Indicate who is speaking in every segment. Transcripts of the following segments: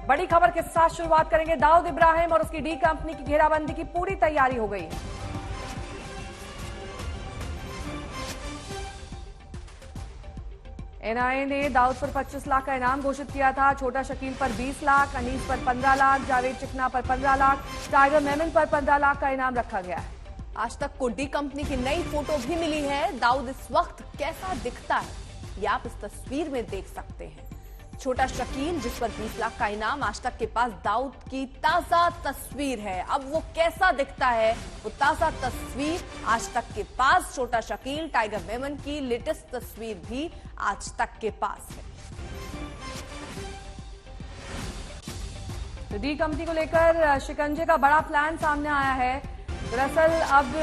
Speaker 1: बड़ी खबर के साथ शुरुआत करेंगे। दाऊद इब्राहिम और उसकी डी कंपनी की घेराबंदी की पूरी तैयारी हो गई है। एनआईए ने दाऊद पर 25 लाख का इनाम घोषित किया था। छोटा शकील पर 20 लाख, अनीस पर 15 लाख, जावेद चिकना पर 15 लाख, टाइगर मेमन पर 15 लाख का इनाम रखा गया है।
Speaker 2: आज तक को डी कंपनी की नई फोटो भी मिली है। दाऊद इस वक्त कैसा दिखता है ये आप इस तस्वीर में देख सकते हैं। छोटा शकील जिस पर 20 लाख का इनाम, आज तक के पास दाऊद की ताजा तस्वीर है। अब वो कैसा दिखता है वो ताजा तस्वीर आज तक के पास। छोटा शकील, टाइगर मेमन की लेटेस्ट तस्वीर भी आज तक के पास है।
Speaker 1: तो डी कंपनी को लेकर शिकंजे का बड़ा प्लान सामने आया है। दरअसल अब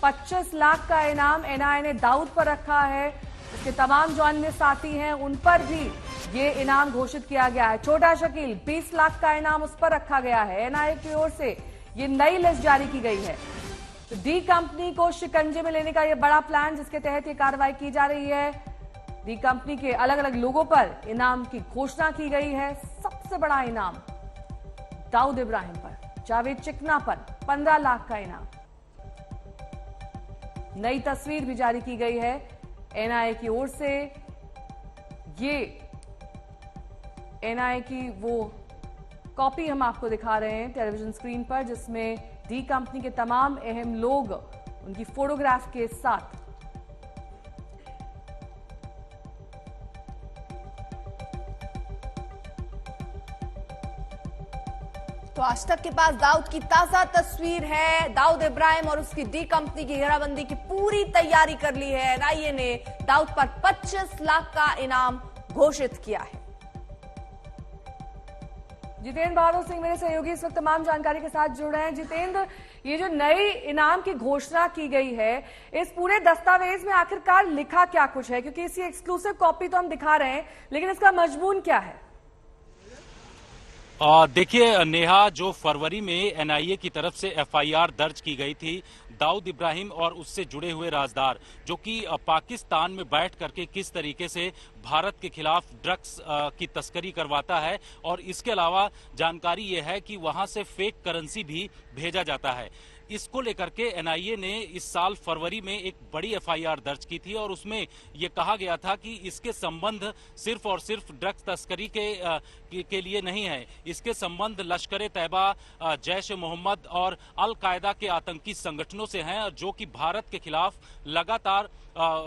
Speaker 1: 25 लाख का इनाम एनआईए ने दाऊद पर रखा है। उसके तमाम जो अन्य साथी हैं उन पर भी ये इनाम घोषित किया गया है। छोटा शकील 20 लाख का इनाम उस पर रखा गया है। एनआईए की ओर से ये नई लिस्ट जारी की गई है। तो डी कंपनी को शिकंजे में लेने का ये बड़ा प्लान, जिसके तहत ये कार्रवाई की जा रही है। डी कंपनी के अलग अलग लोगों पर इनाम की घोषणा की गई है। सबसे बड़ा इनाम दाऊद इब्राहिम पर, जावेद चिकना पर 15 लाख का इनाम। नई तस्वीर भी जारी की गई है एनआईए की ओर से। ये एनआईए की वो कॉपी हम आपको दिखा रहे हैं टेलीविजन स्क्रीन पर, जिसमें डी कंपनी के तमाम अहम लोग उनकी फोटोग्राफ के साथ
Speaker 2: तो आज तक के पास दाऊद की ताजा तस्वीर है। दाऊद इब्राहिम और उसकी डी कंपनी की घेराबंदी की पूरी तैयारी कर ली है। एनआईए ने दाऊद पर 25 लाख का इनाम घोषित किया है।
Speaker 1: जितेंद्र बहादुर सिंह मेरे सहयोगी इस वक्त तमाम जानकारी के साथ जुड़ रहे हैं। जितेंद्र, ये जो नई इनाम की घोषणा की गई है, इस पूरे दस्तावेज में आखिरकार लिखा क्या कुछ है? क्योंकि इसकी एक्सक्लूसिव कॉपी तो हम दिखा रहे हैं, लेकिन इसका मजमून क्या है?
Speaker 3: देखिए नेहा, जो फरवरी में एनआईए की तरफ से एफआईआर दर्ज की गई थी दाऊद इब्राहिम और उससे जुड़े हुए राजदार, जो कि पाकिस्तान में बैठ करके किस तरीके से भारत के खिलाफ ड्रग्स की तस्करी करवाता है, और इसके अलावा जानकारी ये है कि वहां से फेक करेंसी भी भेजा जाता है। इसको लेकर के एनआईए ने इस साल फरवरी में एक बड़ी एफआईआर दर्ज की थी और उसमें यह कहा गया था कि इसके संबंध सिर्फ और सिर्फ ड्रग्स तस्करी के लिए नहीं है। इसके संबंध लश्कर तैयबा, जैश ए मोहम्मद और अल कायदा के आतंकी संगठनों से हैं, जो कि भारत के खिलाफ लगातार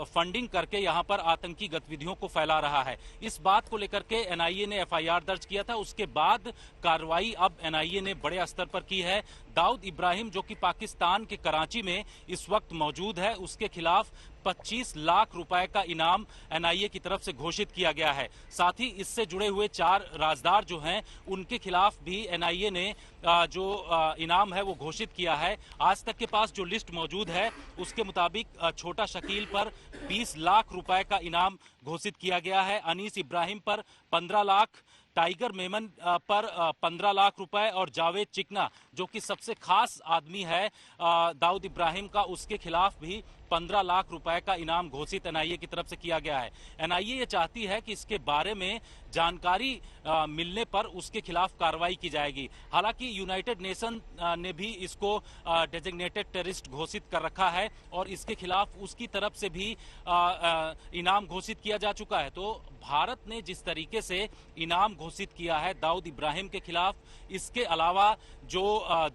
Speaker 3: फंडिंग करके यहां पर आतंकी गतिविधियों को फैला रहा है। इस बात को लेकर के एनआईए ने एफआईआर दर्ज किया था। उसके बाद कार्रवाई अब एनआईए ने बड़े स्तर पर की है। दाऊद इब्राहिम, जो कि पाकिस्तान के कराची में इस वक्त मौजूद है, उसके खिलाफ 25 लाख रुपए का इनाम एनआईए की तरफ से घोषित किया गया है। साथ ही इससे जुड़े हुए 4 राजदार जो हैं उनके खिलाफ भी एनआईए ने जो इनाम है वो घोषित किया है। आज तक के पास जो लिस्ट मौजूद है उसके मुताबिक छोटा शकील पर 20 लाख रुपए का इनाम घोषित किया गया है। अनीस इब्राहिम पर 15 लाख, टाइगर मेमन पर 15 लाख रुपए और जावेद चिकना, जो कि सबसे खास आदमी है दाऊद इब्राहिम का, उसके खिलाफ भी 15 लाख रुपए का इनाम घोषित एनआईए की तरफ से किया गया है। एनआईए ये चाहती है कि इसके बारे में जानकारी मिलने पर उसके खिलाफ कार्रवाई की जाएगी। हालांकि यूनाइटेड नेशन ने भी इसको डेजिग्नेटेड टेररिस्ट घोषित कर रखा है और इसके खिलाफ उसकी तरफ से भी इनाम घोषित किया जा चुका है। तो भारत ने जिस तरीके से इनाम घोषित किया है दाऊद इब्राहिम के खिलाफ, इसके अलावा जो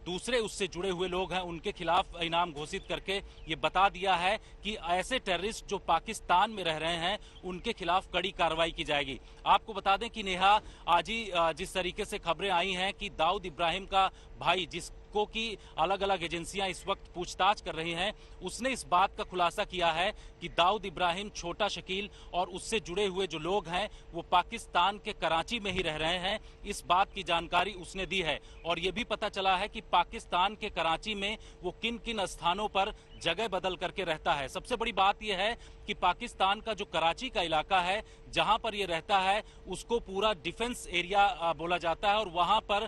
Speaker 3: दूसरे उससे जुड़े हुए लोग हैं उनके खिलाफ इनाम घोषित करके ये बता दिया है कि ऐसे टेररिस्ट जो पाकिस्तान में रह रहे हैं उनके खिलाफ कड़ी कार्रवाई की जाएगी। आपको बता दें कि नेहा, आज ही जिस तरीके से खबरें आई हैं कि दाऊद इब्राहिम का भाई, जिसको की अलग अलग एजेंसियां इस वक्त पूछताछ कर रही हैं, उसने इस बात का खुलासा किया है कि दाऊद इब्राहिम, छोटा शकील और उससे जुड़े हुए जो लोग हैं वो पाकिस्तान के कराची में ही रह रहे हैं। इस बात की जानकारी उसने दी है और ये भी पता चला है कि पाकिस्तान के कराची में वो किन किन स्थानों पर जगह बदल करके रहता है। सबसे बड़ी बात यह है कि पाकिस्तान का जो कराची का इलाका है जहां पर ये रहता है उसको पूरा डिफेंस एरिया बोला जाता है और वहां पर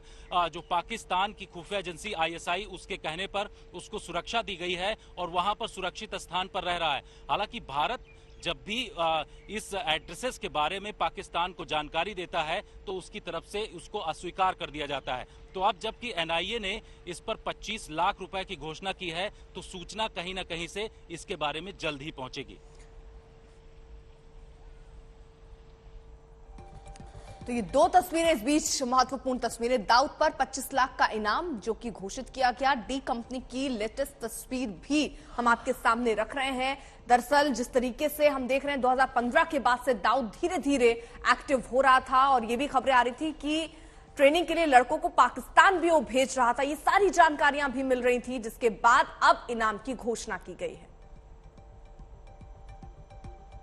Speaker 3: जो पाकिस्तान की खुफिया एजेंसी आईएसआई, उसके कहने पर उसको सुरक्षा दी गई है और वहां पर सुरक्षित स्थान पर रह रहा है। हालांकि भारत जब भी इस एड्रेसेस के बारे में पाकिस्तान को जानकारी देता है तो उसकी तरफ से उसको अस्वीकार कर दिया जाता है। तो अब जबकि एनआईए ने इस पर 25 लाख रुपए की घोषणा की है तो सूचना कहीं ना कहीं से इसके बारे में जल्द ही पहुंचेगी।
Speaker 2: तो ये दो तस्वीरें इस बीच महत्वपूर्ण तस्वीरें। दाऊद पर 25 लाख का इनाम जो कि घोषित किया गया। डी कंपनी की लेटेस्ट तस्वीर भी हम आपके सामने रख रहे हैं। दरअसल जिस तरीके से हम देख रहे हैं 2015 के बाद से दाऊद धीरे धीरे एक्टिव हो रहा था और ये भी खबरें आ रही थी कि ट्रेनिंग के लिए लड़कों को पाकिस्तान भी वो भेज रहा था। ये सारी जानकारियां भी मिल रही थी जिसके बाद अब इनाम की घोषणा की गई है।